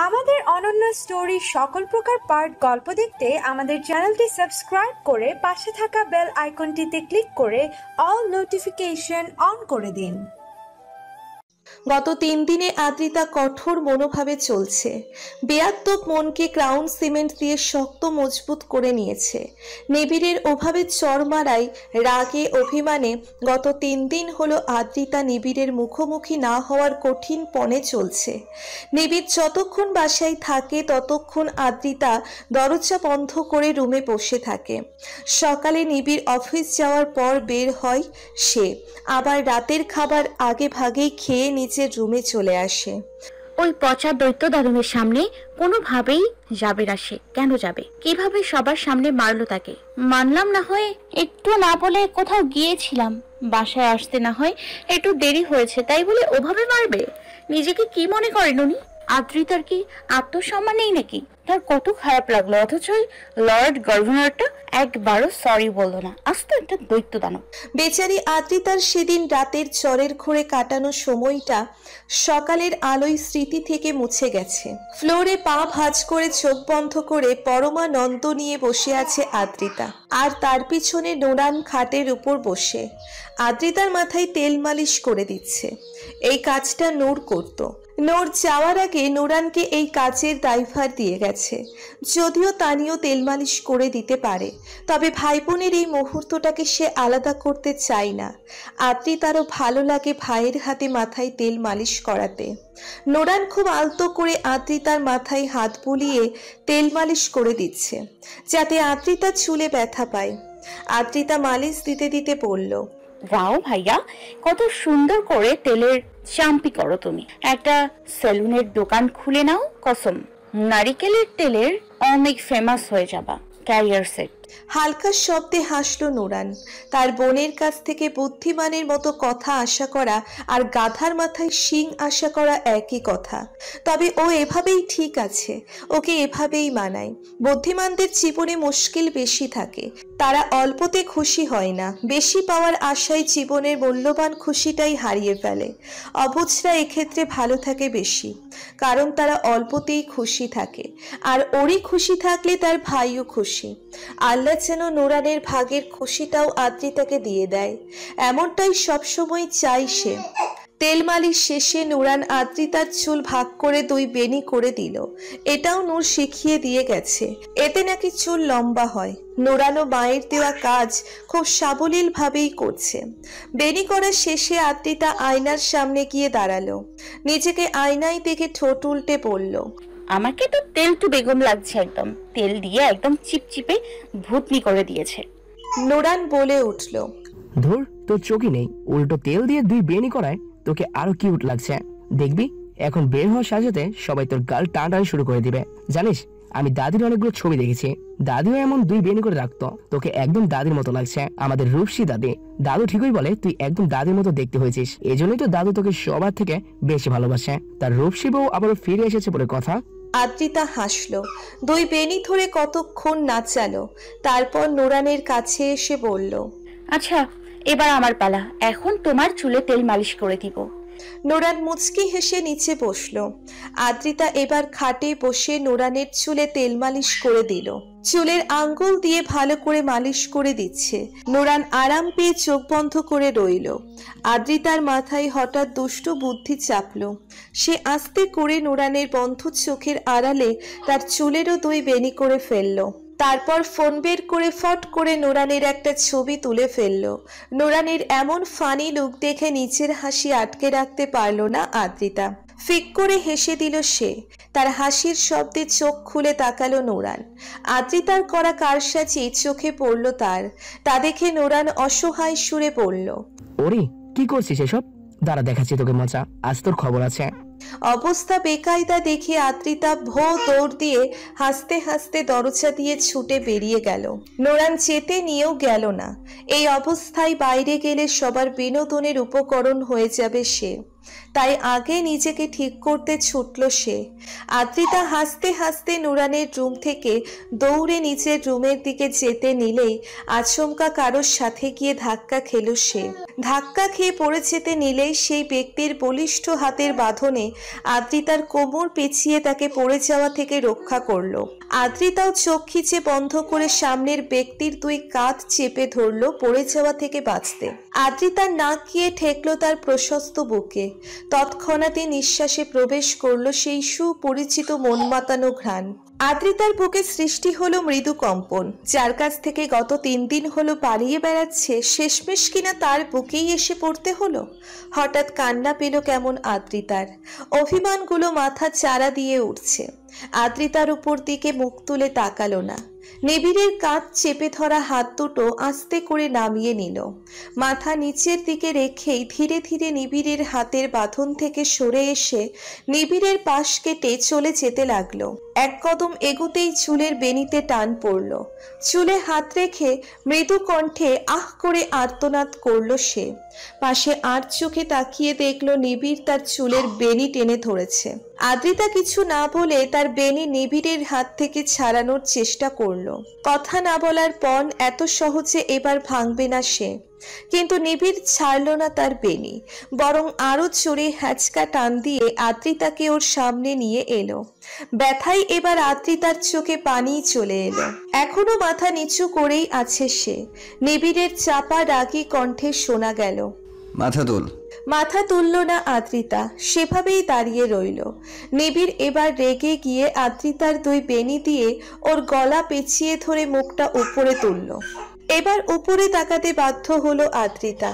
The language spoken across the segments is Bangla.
আমাদের অনন্য স্টোরি সকল প্রকার পার্ট গল্প দেখতে আমাদের চ্যানেলটি সাবস্ক্রাইব করে পাশে থাকা বেল আইকনটিতে ক্লিক করে অল নোটিফিকেশন অন করে দিন। গত 3 দিনে আদ্রিতা কঠোর মনোভাবে চলছে। বেয়াদ্দপ মনকে ক্রাউন সিমেন্ট দিয়ে শক্ত মজবুত করে নিয়েছে। নিবিড়ের ওভাবে চর মারায় রাগে অভিমানে গত 3 দিন হলো আদ্রিতা নিবিড়ের মুখোমুখি না হওয়ার কঠিন পণে চলছে। নিবিড় যতক্ষণ বাসায় থাকে ততক্ষণ আদ্রিতা দরজা বন্ধ করে রুমে বসে থাকে। সকালে নিবিড় অফিস যাওয়ার পর বের হয় সে, আবার রাতের খাবার আগে ভাগেই খেয়ে নিজের রুমে চলে আসে। ওই পচা দৈত্য দারুণের সামনে কোনোভাবেই যাবে না সে। কেন যাবে? কিভাবে সবার সামনে মারলো তাকে? মানলাম না হয় একটু না বলে কোথাও গিয়েছিলাম, বাসায় আসতে না হয় একটু দেরি হয়েছে তাই বলে ওভাবে মারবে? নিজেকে কি মনে করেন উনি? আদ্রিতার কি আত্মসম্মান নেই নাকি? তার কত খারাপ লাগলো, অথচ লর্ড গভর্নরটা একবারও সরি বললো না। আস্ত একটা দৈত্য দানব। বেচারি আদ্রিতার সেদিন রাতের জ্বরের ঘোরে কাটানো সময়টা সকালের আলোয় স্মৃতি থেকে মুছে গেছে। ফ্লোরে পা ভাঁজ করে চোখ বন্ধ করে পরমানন্দ নিয়ে বসে আছে আদ্রিতা, আর তার পিছনে নোরান খাটের উপর বসে আদ্রিতার মাথায় তেল মালিশ করে দিচ্ছে। এই কাজটা নূর করত। নূর যাওয়ার আগে নোরানকে এই কাজের দায়ভার দিয়ে গেছে। যদিও তানিও তেল মালিশ করে দিতে পারে, তবে ভাই বোনের এই মুহূর্তটাকে সে আলাদা করতে চায় না। আদ্রিতারও ভালো লাগে ভাইয়ের হাতে মাথায় তেল মালিশ করাতে। নোরান খুব আলতো করে আদ্রিতার মাথায় হাত বুলিয়ে তেল মালিশ করে দিচ্ছে, যাতে আদ্রিতা চুলে ব্যথা পায়। আদ্রিতা মালিশ দিতে দিতে বলল, রাও ভাইয়া, কত সুন্দর করে তেলের চাম্পি করো তুমি। একটা সেলুনের দোকান খুলে নাও, কসম নারিকেলের তেলের অনেক ফেমাস হয়ে যাবা। Career set. হালকা শব্দে হাসল নোরান। তার বোনের কাছ থেকে বুদ্ধিমানের মতো কথা আশা করা আর গাধার মাথায় শিং আশা করা একই কথা। তবে ও এভাবেই ঠিক আছে, ওকে এভাবেই মানায়। বুদ্ধিমানদের জীবনে মুশকিল বেশি থাকে, তারা অল্পতে খুশি হয় না, বেশি পাওয়ার আশায় জীবনের মূল্যবান খুশিটাই হারিয়ে ফেলে। অবুঝরা এক্ষেত্রে ভালো থাকে বেশি, কারণ তারা অল্পতেই খুশি থাকে, আর ওরই খুশি থাকলে তার ভাইও খুশি। আল্লাহ যেন নোরানের ভাগের খুশিটাও আদ্রিতাকে দিয়ে দেয়, এমনটাই সবসময় চাই সে। তেল মালিশ শেষে নোরান আদ্রিতার চুল ভাগ করে 2 বেনি করে দিল। এটাও নূর শিখিয়ে দিয়ে গেছে, এতে নাকি চুল লম্বা হয়। নোরানও মায়ের দেওয়া কাজ খুব সাবলীল ভাবেই করছে। বেনি করা শেষে আদ্রিতা আয়নার সামনে গিয়ে দাঁড়ালো। নিজেকে আয়নায় দেখে ঠোঁট উল্টে বলল, আমাকে তো তেল টু বেগম লাগছে, একদম তেল দিয়ে একদম চিপচিপে ভূতনি করে দিয়েছে। নোরান বলে উঠল, ধুর, তোর চোখই নেই, উল্টো তেল দিয়ে 2 বেনি করায় তোকে আরো কিউট লাগছে। দেখবি এখন বের হওয়ার সাথে সবাই তোর গাল টানটান শুরু করে দিবে। জানিস, আমি দাদির অনেকগুলো ছবি দেখেছি, দাদিও এমন 2 বেনি করে রাখতো। তোকে একদম দাদির মতো লাগছে, আমাদের রূপসী দাদি। দাদু ঠিকই বলে, তুই একদম দাদির মতো দেখতে হয়েছিস। এজন্যই তো দাদু তোকে সবার থেকে বেশি ভালোবাসে। তার রূপসী বউ আবারও ফিরে এসেছে বলে কথা। আদ্রিতা হাসলো। 2 বেনি ধরে কতক্ষণ নাচালো, তারপর নোরানের কাছে এসে বলল, আচ্ছা এবার আমার পালা, এখন তোমার চুলে তেল মালিশ করে দিব। নোরান মুচকি হেসে নিচে বসলো। আদ্রিতা এবার খাটে বসে নোরানের চুলে তেল মালিশ করে দিল। চুলের আঙ্গুল দিয়ে ভালো করে মালিশ করে দিচ্ছে। নোরান আরাম পেয়ে চোখ বন্ধ করে রইল। আদ্রিতার মাথায় হঠাৎ দুষ্টু বুদ্ধি চাপলো। সে আস্তে করে নোরানের বন্ধ চোখের আড়ালে তার চুলেরও 2 বেনি করে ফেললো। তারপর ফোন বের করে ফট করে নোরানের একটা ছবি তুলে ফেললো। নোরানের এমন ফানি লুক দেখে নিচের হাসি আটকে রাখতে পারল না আদ্রিতা। ফিক করে হেসে দিল সে। তার হাসির শব্দে চোখ খুলে তাকালো নোরান। আদ্রিতার করা কারসাজি চোখে পড়ল তার। তা দেখে নোরান অসহায় সুরে বলল, ওরে কি করছিস এসব? দাঁড়া, দেখাচ্ছি তোকে মজা, আজ তোর খবর আছে। অবস্থা বেকায়দা দেখে আদ্রিতা ভো দৌড় দিয়ে হাসতে হাসতে দরজা দিয়ে ছুটে বেরিয়ে গেল। নোরান যেতে নিয়েও গেল না। এই অবস্থায় বাইরে গেলে সবার বিনোদনের উপকরণ হয়ে যাবে সে, তাই আগে নিজেকে ঠিক করতে ছুটল সে। আদ্রিতা হাসতে হাসতে নুরানের রুম থেকে দৌড়ে নিচের রুমের দিকে যেতে নিলেই আচমকা কারোর সাথে গিয়ে ধাক্কা খেল সে। ধাক্কা খেয়ে পড়ে যেতে নিলেই সেই ব্যক্তির বলিষ্ঠ হাতের বাঁধনে আদ্রিতার কোমর পেঁচিয়ে তাকে পড়ে যাওয়া থেকে রক্ষা করল। আদ্রিতাও চোখ খিচে বন্ধ করে সামনের ব্যক্তির দুই কাঁধ চেপে ধরল পড়ে যাওয়া থেকে বাঁচতে। আদ্রিতার নাক গিয়ে ঠেকল তার প্রশস্ত বুকে। তৎক্ষণাৎই নিঃশ্বাসে প্রবেশ করলো সেই সুপরিচিত মন মাতানো ঘ্রাণ। আদ্রিতার বুকে সৃষ্টি হলো মৃদু কম্পন। যার কাছ থেকে গত 3 দিন হলো পালিয়ে বেড়াচ্ছে, শেষমেশ কিনা তার বুকেই এসে পড়তে হলো। হঠাৎ কান্না পেল কেমন আদ্রিতার। অভিমানগুলো মাথা চারা দিয়ে উঠছে। আদ্রিতার উপর দিকে মুখ তুলে তাকালো না। নিবিড়ের কাঁধ চেপে ধরা হাত দুটো আস্তে করে নামিয়ে নিল। মাথা নিচের দিকে রেখেই ধীরে ধীরে নিবিড়ের হাতের বাঁধন থেকে সরে এসে নিবিড়ের পাশ কেটে চলে যেতে লাগলো। এক কদম এগুতেই চুলের বেনিতে টান পড়ল। চুলে হাত রেখে মৃদু কণ্ঠে আহ করে আর্তনাদ করল সে। পাশে আর চোখে তাকিয়ে দেখলো নিবিড় তার চুলের বেনি টেনে ধরেছে। আদ্রিতা কিছু না বলে তার বেনি নিবিড়ের হাত থেকে ছাড়ানোর চেষ্টা করলো। কথা না বলার পণ এত সহজে এবার ভাঙবে না সে। কিন্তু নিবিড় ছাড়ল না তার বেনি, বরং আরো জোরে হ্যাচকা টান দিয়ে আদ্রিতাকে ওর সামনে নিয়ে এলো। ব্যথায় এবার আদ্রিতার চোখে পানি চলে এলো। এখনো মাথা নিচু করেই আছে সে। নিবিড়ের চাপা রাগী কণ্ঠে শোনা গেল, মাথা তোল। মাথা তুলল না আদ্রিতা, সেভাবেই দাঁড়িয়ে রইল। নিবিড় এবার রেগে গিয়ে আদ্রিতার দুই বেনি দিয়ে ওর গলা পেঁচিয়ে ধরে মুখটা উপরে তুলল। এবার উপরে তাকাতে বাধ্য হলো আদ্রিতা।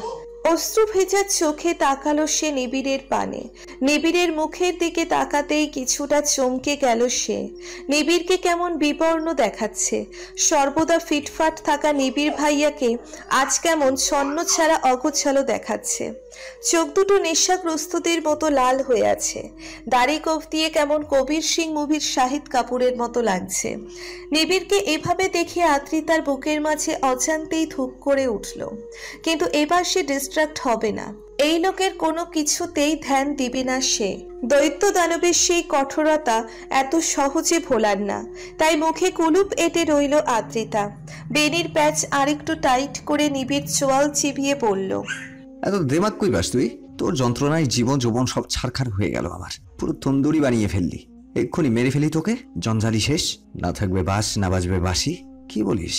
অশ্রু ভেজা চোখে তাকালো সে নিবিড়ের পানে। নিবিড়ের মুখের দিকে তাকাতেই কিছুটা চমকে গেল সে। নিবিড়কে কেমন বিবর্ণ দেখাচ্ছে। সর্বদা ফিটফাট থাকা নিবিড় ভাইয়াকে আজ কেমন ছন্ন ছাড়া অগোছালো দেখাচ্ছে। চোখ দুটো নেশাগ্রস্তদের মতো লাল হয়ে আছে। দাড়ি কোফ দিয়ে কেমন কবির সিং মুভির শাহিদ কাপুরের মতো লাগছে। নিবিড়কে এভাবে দেখে আদ্রিতার বুকের মাঝে অজান্তেই ধুপ করে উঠল। কিন্তু এবার সে ডিস্ট্রাক্ট হবে না। এই লোকের কোনো কিছুতেই ধ্যান দিবে না সে। দৈত্য দানবের সেই কঠোরতা এত সহজে ভোলার না। তাই মুখে কুলুপ এঁটে রইল আদ্রিতা। বেনির প্যাচ আরেকটু টাইট করে নিবিড় চোয়াল চিবিয়ে বলল, এত দেমাগ কই পাস তুই? তোর যন্ত্রণায় জীবন যৌবন সব ছারখার হয়ে গেল। আমার পুরো তন্দুরি বানিয়ে ফেললি। এক্ষুনি মেরে ফেলি তোকে। জঞ্জালি শেষ, না থাকবে বাস, না বাজবে বাসি। কি বলিস?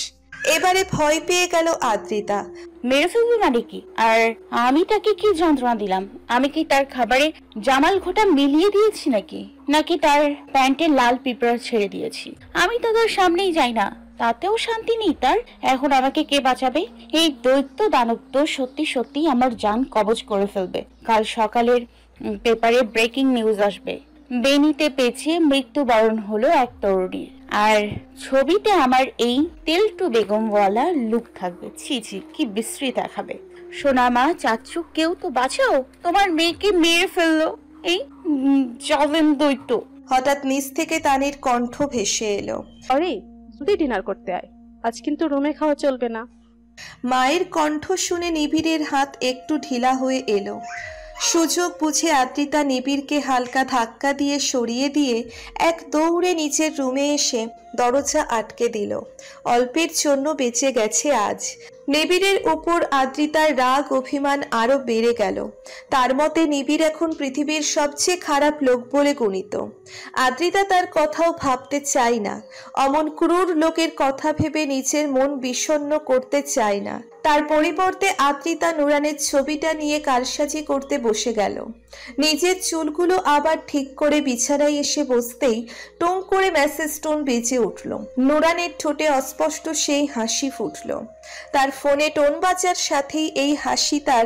এবারে ভয় পেয়ে গেল আদ্রিতা। মেরে ফেলবি মানে কি? আর আমি তাকে কি যন্ত্রণা দিলাম? আমি কি তার খাবারে জামাল ঘোটা মিলিয়ে দিয়েছি নাকি তার প্যান্টে লাল পিঁপড়া ছেড়ে দিয়েছি? আমি তো তার সামনেই যাই না, তাতেও শান্তি নেই তার। এখন আমাকে কে বাঁচাবে? এই দৈত্য দানব তো সত্যি সত্যি আমার জান কবজ করে ফেলবে। কাল সকালের পেপারে ব্রেকিং নিউজ আসবে, বেনিতে পেঁচিয়ে মৃত্যুবরণ হলো এক তরুণীর। আর ছবিতে আমার এই তেলটু বেগমওয়ালা লুক থাকবে। ছি ছি, কি বিশ্রী দেখাবে। সোনা মা, চাচ্চু, কেউ তো বাঁচাও, তোমার মেয়েকে মেরে ফেললো এই জালেম দৈত্য। হঠাৎ নিচ থেকে তানির কণ্ঠ ভেসে এলো, আরে তুই ডিনার করতে আয়, আজ কিন্তু রুমে খাওয়া চলবে না। মায়ের কণ্ঠ শুনে নিবিড়ের হাত একটু ঢিলা হয়ে এলো। সুযোগ বুঝে আদ্রিতা নিবিড়কে হালকা ধাক্কা দিয়ে সরিয়ে দিয়ে এক দৌড়ে নিচের রুমে এসে দরজা আটকে দিল। অল্পের জন্য বেঁচে গেছে আজ। নিবিড়ের উপর আদ্রিতার রাগ অভিমান আরো বেড়ে গেল। তার মতে নিবিড় এখন পৃথিবীর সবচেয়ে খারাপ লোক বলে গণিত। আদ্রিতা তার কথাও ভাবতে চায় না। অমন ক্রূর লোকের কথা ভেবে নিজের মন বিষণ্ণ করতে চায় না। তার পরিবর্তে আদ্রিতা নুরানের ছবিটা নিয়ে কারসাজি করতে বসে গেল। নিজের চুলগুলো আবার ঠিক করে বিছানায় এসে বসতেই টুং করে মেসেজ টোন বেজে উঠল। নুরানের ঠোঁটে অস্পষ্ট সেই হাসি ফুটল। তার ফোনে টোন বাজার সাথেই এই হাসি তার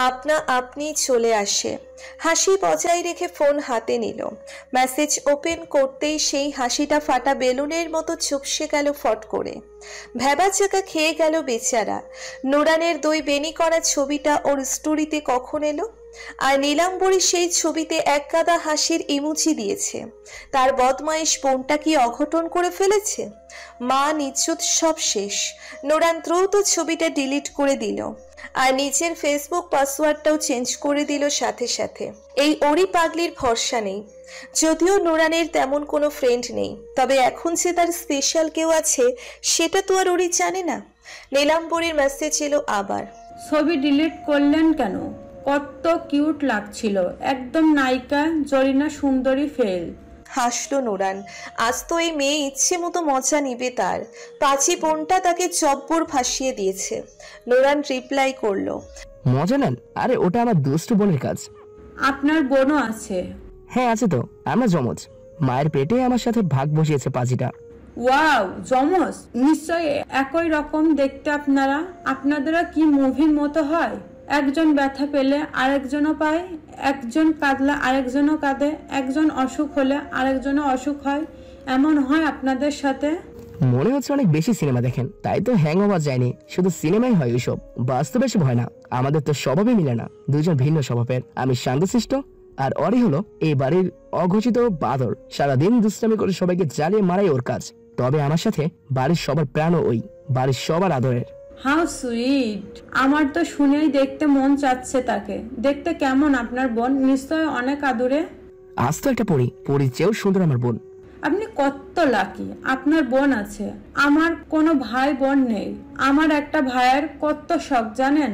আপনা আপনি চলে আসে। হাসি বজায় রেখে ফোন হাতে নিল। মেসেজ ওপেন করতেই সেই হাসিটা ফাটা বেলুনের মতো চুপসে গেল ফট করে। ভেবা চাকা খেয়ে গেল বেচারা। নুরানের দুই বেনি করা ছবিটা ওর স্টোরিতে কখন এলো? আর নীলাম্বরী সেই ছবিতে এক গাদা হাসির ইমোজি দিয়েছে। তার বদমাইশ বোনটা কি অঘটন করে ফেলেছে? মা নিশ্চুত, সব শেষ। নোরান দ্রুত ছবিটা ডিলিট করে দিল আর নিজের ফেসবুক পাসওয়ার্ডটাও চেঞ্জ করে দিল সাথে সাথে। এই ওরি পাগলির ভরসা নেই। যদিও নোরানের তেমন কোনো ফ্রেন্ড নেই, তবে এখন যে তার স্পেশাল কেউ আছে সেটা তো আর ওরি জানে না। নীলাম্বরীর মেসেজ এলো আবার, ছবি ডিলিট করলেন কেন? কত কিউট লাগছিল, একদম নায়িকা জরিনা সুন্দরী ফেল। হাসলো নোরান। আজ তো এই মেয়ে ইচ্ছে মতো মজা নিবে তার। পাঁচি বোনটা তাকে চব্বর ভাসিয়ে দিয়েছে। নোরান রিপ্লাই করলো, মজা নেন? আরে ওটা আমার দুষ্টু বোনের কাজ। আপনার বোনও আছে? হ্যাঁ আছে তো, আমরা যমজ। মায়ের পেটে আমার সাথে ভাগ বসিয়েছে পাজিটা। ওয়াও, যমজ? নিশ্চয়ই একই রকম দেখতে আপনারা। আপনাদেরও কি মুভির মতো হয়? একজন ব্যথা পেলে আরেকজনও পায়, একজন কাঁদলে আরেকজনও কাঁদে, একজন অসুখ হলে আরেকজনও অসুখ হয়, এমন হয় আপনাদের সাথে? মনে হচ্ছে অনেক বেশি সিনেমা দেখেন, তাই তো হ্যাং ওভার যায়নি। শুধু সিনেমাই হয় ওইসব, বাস্তবে সব হয় না। আমাদের তো স্বভাবই মিলে না, দুজন ভিন্ন স্বভাবের। আমি শান্তশিষ্ট আর অরি হলো এই বাড়ির অঘোষিত বাদর। সারাদিন দুষ্টামি করে সবাইকে জ্বালিয়ে মারাই ওর কাজ। তবে আমার সাথে বাড়ির সবার প্রাণও ওই, বাড়ির সবার আদরের। How sweet! আমার তো শুনেই দেখতে মন চাচ্ছে তাকে। দেখতে কেমন আপনার বোন? নিশ্চয় অনেক আদুরে। আজ তো একটা পরীর চেয়েও সুন্দর আমার বোন। আপনি কত লাকি, আপনার বোন আছে। আমার কোনো ভাই বোন নেই। আমার একটা ভাইয়ের কত শখ জানেন?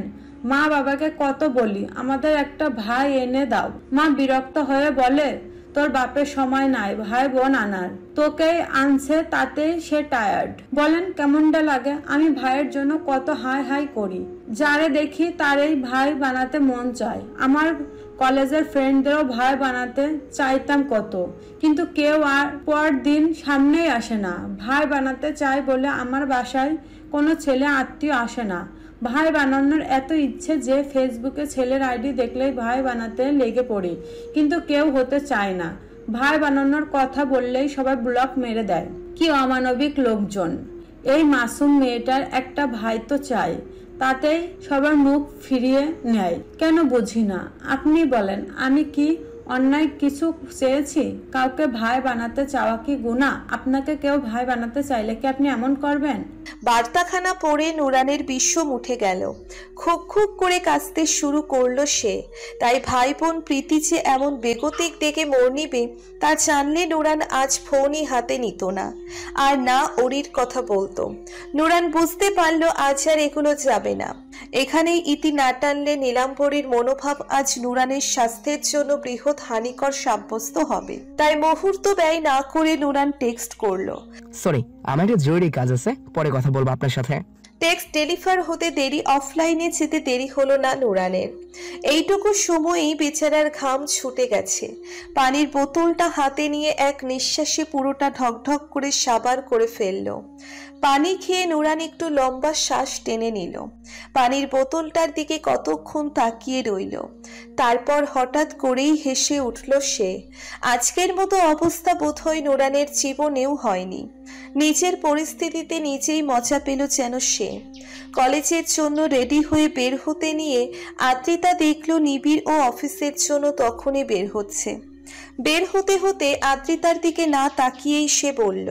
মা বাবাকে কত বলি আমাদের একটা ভাই এনে দাও। মা বিরক্ত হয়ে বলে, তোর বাপের সময় নাই ভাই বোন আনার, তোকেই আনছে তাতেই সে টায়ার্ড। বলেন কেমনটা লাগে? আমি ভাইয়ের জন্য কত হাই হাই করি, যারে দেখি তারই ভাই বানাতে মন চায়। আমার কলেজের ফ্রেন্ডদেরও ভাই বানাতে চাইতাম কত, কিন্তু কেউ আর পর দিন সামনেই আসে না। ভাই বানাতে চাই বলে আমার বাসায় কোনো ছেলে আত্মীয় আসে না। ভাই বানানোর এত ইচ্ছে যে ফেসবুকে ছেলের আইডি দেখলেই ভাই বানাতে লেগে পড়ি, কিন্তু কেউ হতে চায় না। ভাই বানানোর কথা বললেই সবাই ব্লক মেরে দেয়। কি অমানবিক লোকজন! এই মাসুম মেয়েটার একটা ভাই তো চাই, তাতেই সবার মুখ ফিরিয়ে নেয়। কেন বুঝি না। আপনি বলেন, আমি কি অন্যায় কিছু চেয়েছি? কাউকে ভাই বানাতে চাওয়া কি গুনাহ? আপনাকে কেউ ভাই বানাতে চাইলে কি আপনি এমন করবেন? বার্তাখানা পড়ে নুরানের বিষম উঠে গেল। খুব খুব করে কাঁদতে শুরু করলো সে। তাই ভাই বোন প্রীতি যে এমন বেগতিক দেখে মোড় নিবে তা জানলে নুরান আজ ফোনই হাতে নিত না, আর না ওরির কথা বলতো। নুরান বুঝতে পারলো আজ আর এগুলো যাবে না। এখানেই ইতি না টানলে নীলাম্বরীর মনোভাব আজ নুরানের স্বাস্থ্যের জন্য বৃহৎ হানিকর সাব্যস্ত হবে। তাই মুহূর্ত ব্যয় না করে নুরান টেক্সট করলো, সরি আমার একটা জরুরি কাজ আছে, পরে কথা বলবো আপনার সাথে। টেক্সট ডেলিভার হতে দেরি, অফলাইনে যেতে দেরি হলো না নুরানের। এইটুকু সময়েই বেচারার ঘাম ছুটে গেছে। পানির বোতলটা হাতে নিয়ে এক নিঃশ্বাসে পুরোটা ঢকঢক করে সাবার করে ফেললো। পানি খেয়ে নুরান একটু লম্বা শ্বাস টেনে নিল। পানির বোতলটার দিকে কতক্ষণ তাকিয়ে রইল। তারপর হঠাৎ করেই হেসে উঠল সে। আজকের মতো অবস্থা বোধহয় নুরানের জীবনেও হয়নি। নিজের পরিস্থিতিতে নিজেই মজা পেল যেন সে। কলেজের জন্য রেডি হয়ে বের হতে নিয়ে আদ্রিতা দেখল নিবিড় ও অফিসের জন্য তখনই বের হচ্ছে। বের হতে হতে আদ্রিতার দিকে না তাকিয়েই সে বলল,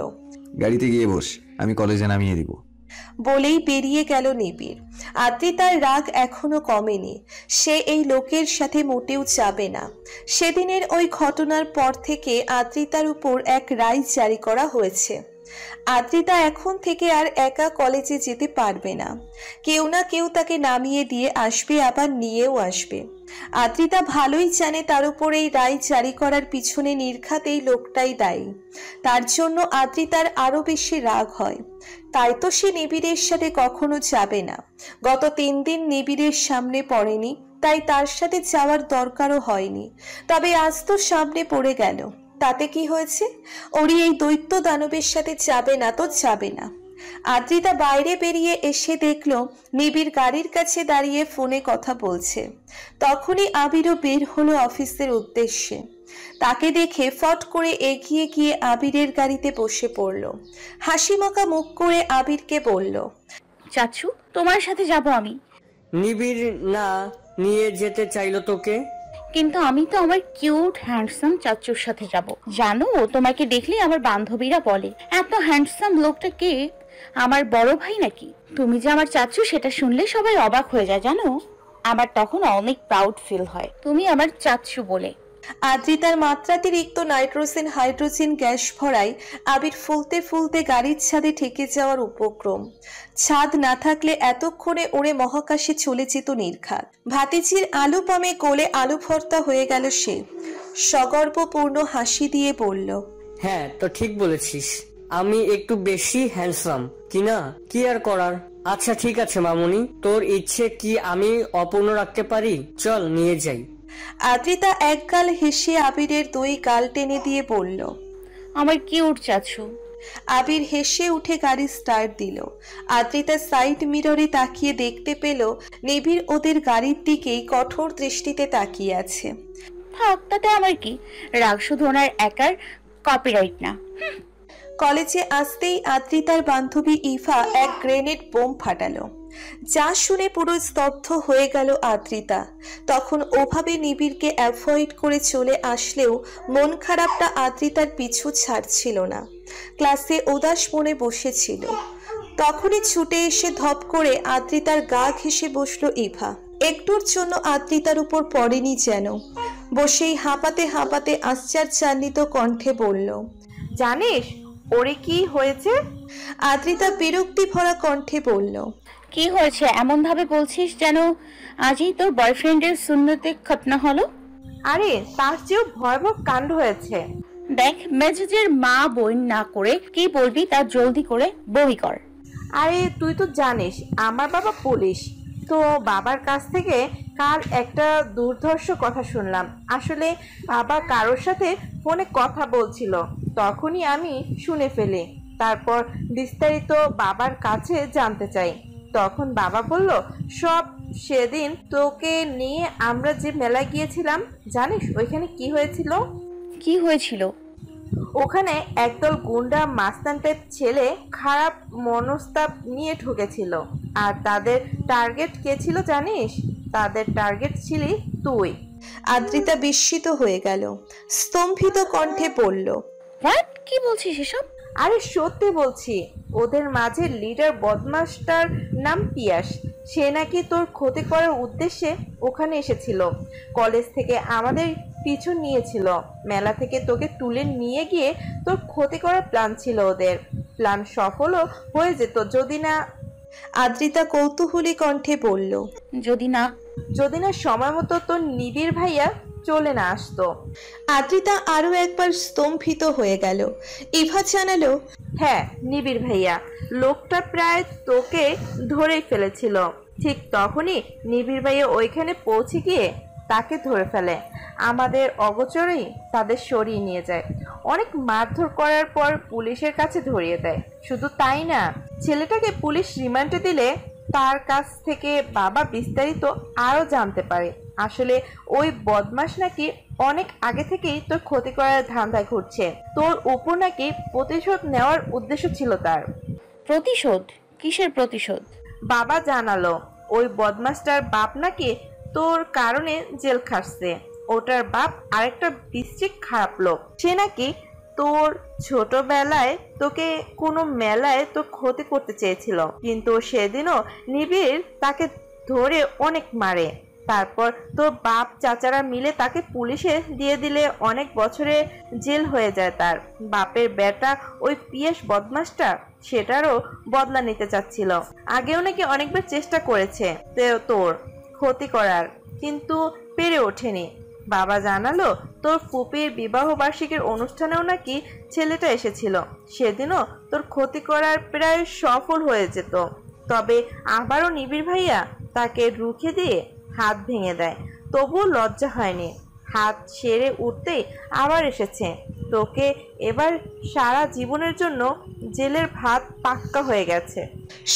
গাড়িতে গিয়ে বস, আমি কলেজে নামিয়ে দিব। বলেই বেরিয়ে গেল নিবিড়। আদ্রিতার রাগ এখনো কমেনি। সে এই লোকের সাথে মোটেও যাবে না। সেদিনের ওই ঘটনার পর থেকে আদ্রিতার উপর এক রায় জারি করা হয়েছে। আদ্রিতা এখন থেকে আর একা কলেজে যেতে পারবে না। কেউ না কেউ তাকে নামিয়ে দিয়ে আসবে, আবার নিয়েও আসবে। আদ্রিতা ভালোই জানে তার উপর এই রায় জারি করার পিছনে নির্ঘাত এই লোকটাই দায়ী। তার জন্য আদ্রিতার আরো বেশি রাগ হয়। তাই তো সে নিবিড়ের সাথে কখনো যাবে না। গত 3 দিন নিবিড়ের সামনে পড়েনি, তাই তার সাথে যাওয়ার দরকারও হয়নি। তবে আজ তো সামনে পড়ে গেল, তাতে কি হয়েছে? ওরি এই দৈত্য দানবের সাথে যাবে না তো যাবে না। আদ্রিতা বাইরে বেরিয়ে এসে দেখলো নিবিড় গাড়ির কাছে দাঁড়িয়ে ফোনে কথা বলছে। তখনই আবিরও বের হলো অফিসের উদ্দেশ্যে। তাকে দেখে ফট করে এগিয়ে গিয়ে আবিরের গাড়িতে বসে পড়ল। হাসিমাখা মুখ করে আবিরকে বলল, চাচু তোমার সাথে যাব আমি। নিবিড় না নিয়ে যেতে চাইলো তোকে? কিন্তু আমি তো আমার কিউট হ্যান্ডসাম চাচুর সাথে যাব। জানো, তোমাকে দেখলে আমার বান্ধবীরা বলে এত হ্যান্ডসাম লোকটা কে, আমার বড় ভাই নাকি? তুমি যে আমার চাচু সেটা শুনলে সবাই অবাক হয়ে যায় জানো। আমার তখন অনেক প্রাউড ফিল হয় তুমি আমার চাচু বলে। আদ্রিতার মাত্রাতিরিক্ত নাইট্রোজেন হাইড্রোজেন গ্যাস ভরায় আবির ফুলতে ফুলতে গাড়ির ছাদে ঠেকে যাওয়ার উপক্রম। ছাদ না থাকলে এতক্ষণে ওরে মহাকাশে চলে যেত নির্ঘাত। ভাতিজির আলু পামে কোলে আলু ভর্তা হয়ে গেল সে। সগর্বপূর্ণ হাসি দিয়ে বলল, হ্যাঁ তো ঠিক বলেছিস, আমি একটু বেশি হ্যান্ডসাম কিনা, কি আর করার। আচ্ছা ঠিক আছে মামুনি, তোর ইচ্ছে কি আমি অপূর্ণ রাখতে পারি, চল নিয়ে যাই। আদ্রিতা একগাল হেসে আবিরের দুই গাল টেনে দিয়ে বলল, আমার কিউট চাচু। আবির হেসে উঠে গাড়ি স্টার্ট দিল। আদ্রিতা সাইড মিররে তাকিয়ে দেখতে পেল নিবিড় ওদের গাড়ির দিকেই কঠোর দৃষ্টিতে তাকিয়ে আছে। থাক, তাতে আমার কি, রাগ শুধু ওনার একার, কপিরাইট না। কলেজে আসতেই আদ্রিতার বান্ধবী ইভা এক গ্রেনেড বোম ফাটালো। যা শুনে পুরো স্তব্ধ হয়ে গেল আদ্রিতা। তখন ওভাবে নিবিড়কে অ্যাভয়েড করে চলে আসলেও মন খারাপটা আদ্রিতার পিছু ছাড়ছিল না। ক্লাসে উদাস মনে বসেছিল। তখনই ছুটে এসে ধপ করে আদ্রিতার গা ঘেঁষে বসলো ইভা। একটুর জন্য আদ্রিতার উপর পড়েনি যেন। বসেই হাঁপাতে হাঁপাতে আশ্চর্যান্বিত কণ্ঠে বলল, জানিস ওরে কি হয়েছে? আদ্রিতা বিরক্তি ভরা কণ্ঠে বলল, কি হয়েছে এমন ভাবে বলছিস যেন আজই তোর বয়ফ্রেন্ডের সুন্নতে খতনা হলো। আরে তার চেয়েও ভয়াবহ কাণ্ড হয়েছে। দেখ, মেজাজের মা বোন না করে কি বলবি তা জলদি করে বই কর। আরে তুই তো জানিস আমার বাবা পুলিশ, তো বাবার কাছ থেকে কাল একটা দুর্ধর্ষ কথা শুনলাম। আসলে বাবা কারোর সাথে ফোনে কথা বলছিল, তখনই আমি শুনে ফেলি। তারপর বিস্তারিত বাবার কাছে জানতে চাই। তখন বাবা বলল, সব সেদিন তোকে নিয়ে আমরা যে মেলায় গিয়েছিলাম, জানিস ওইখানে কি হয়েছিল? কি হয়েছিল? ওখানে একদল গুন্ডা মাস্তান টাইপ ছেলে খারাপ মনস্তাপ নিয়ে ঢুকেছিল। আর তাদের টার্গেট কে ছিল জানিস? তাদের টার্গেট ছিলি তুই। আদ্রিতা বিস্মিত হয়ে গেল। স্তম্ভিত কণ্ঠে বলল, হোয়াট? কি বলছিস এসব? আরে সত্যি বলছি, ওদের মাঝে লিডার বদমাসটার নাম পিয়াস। সে নাকি তোর ক্ষতি করার উদ্দেশ্যে ওখানে এসেছিল। কলেজ থেকে আমাদের পিছু নিয়েছিল। মেলা থেকে তোকে তুলে নিয়ে গিয়ে তোর ক্ষতি করার প্ল্যান ছিল ওদের। প্ল্যান সফলও হয়ে যেত যদি না। আদ্রিতা কৌতূহলী কণ্ঠে বলল, যদি না সময় মতো তোর নিবিড় ভাইয়া চলে না আসতো। আদ্রিতা আরো একবার স্তম্ভিত হয়ে গেল। ইভা জানালো, হ্যাঁ নিবিড় ভাইয়া, লোকটা প্রায় তোকে ধরেই ফেলেছিল। ঠিক তখনই নিবিড় ভাইয়া ওইখানে পৌঁছে গিয়ে তাকে ধরে ফেলে। আমাদের অগোচরেই তাদের সরিয়ে নিয়ে যায়। অনেক মারধর করার পর পুলিশের কাছে ধরিয়ে দেয়। শুধু তাই না, ছেলেটাকে পুলিশ রিমান্ডে দিলে তার কাছ থেকে বাবা বিস্তারিত আরো জানতে পারে। আসলে ওই বদমাস নাকি অনেক আগে থেকেই তোর ক্ষতি করার ধান্দায় ঘুরছে। তোর উপর নাকি প্রতিশোধ নেওয়ার উদ্দেশ্য ছিল তার। প্রতিশোধ? কিসের প্রতিশোধ? বাবা জানালো ওই বদমাসটার বাপ নাকি তোর কারণে জেল খাটছে। ওটার বাপ আরেকটা বিশ্রী খারাপ লোক। সে নাকি তোর ছোটবেলায় তোকে কোনো মেলায় তোর ক্ষতি করতে চেয়েছিল, কিন্তু সেদিনও নিবিড় তাকে ধরে অনেক মারে। তারপর তোর বাপ চাচারা মিলে তাকে পুলিশে দিয়ে দিলে অনেক বছরে জেল হয়ে যায় তার। বাপের বেটা ওই পিয়াস বদমাসটা সেটারও বদলা নিতে চাচ্ছিল। আগেও নাকি অনেকবার চেষ্টা করেছে তোর ক্ষতি করার, কিন্তু পেরে ওঠেনি। বাবা জানালো তোর ফুপির বিবাহ বার্ষিকীর অনুষ্ঠানেও নাকি ছেলেটা এসেছিল। সেদিনও তোর ক্ষতি করার প্রায় সফল হয়ে যেত, তবে আবারও নিবিড় ভাইয়া তাকে রুখে দিয়ে হাত ভেঙে দেয়। তবুও লজ্জা হয়নি। হাত সেরে উঠতেই আবার এসেছে। তোকে এবার সারা জীবনের জন্য জেলের ভাত পাক্কা হয়ে গেছে।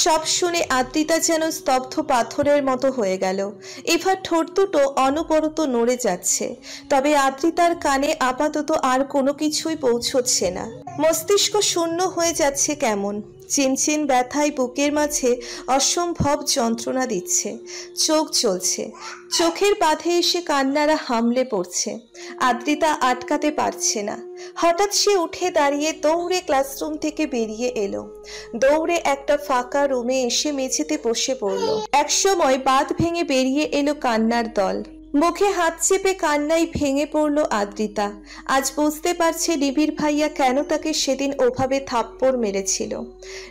সব শুনে আদ্রিতা যেন স্তব্ধ পাথরের মতো হয়ে গেল। এবার ঠোঁট দুটো অনবরত নড়ে যাচ্ছে, তবে আদ্রিতার কানে আপাতত আর কোনো কিছুই পৌঁছচ্ছে না। মস্তিষ্ক শূন্য হয়ে যাচ্ছে কেমন। চিনচিন ব্যথায় বুকের মাঝে অসম্ভব যন্ত্রণা দিচ্ছে। চোখ জ্বলছে, চোখের বাঁধে এসে কান্নারা হামলে পড়ছে। আদ্রিতা আটকাতে পারছে না। হঠাৎ সে উঠে দাঁড়িয়ে দৌড়ে ক্লাসরুম থেকে বেরিয়ে এলো। দৌড়ে একটা ফাঁকা রুমে এসে মেঝেতে বসে পড়ল। একসময় বাঁধ ভেঙে বেরিয়ে এলো কান্নার দল। মুখে হাত চেপে কান্নায় ভেঙে পড়ল আদ্রিতা। আজ বুঝতে পারছে নিবিড় ভাইয়া কেন তাকে সেদিন ওভাবে থাপ্পড় মেরেছিল।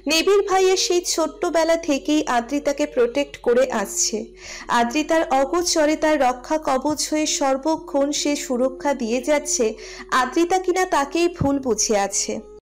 নিবিড় ভাইয়া সেই ছোট্টবেলা থেকেই আদ্রিতাকে প্রোটেক্ট করে আসছে। আদ্রিতার অগোচরে তার রক্ষা কবচ হয়ে সর্বক্ষণ সে সুরক্ষা দিয়ে যাচ্ছে। আদ্রিতা কিনা তাকেই ভুল বুঝে আছে।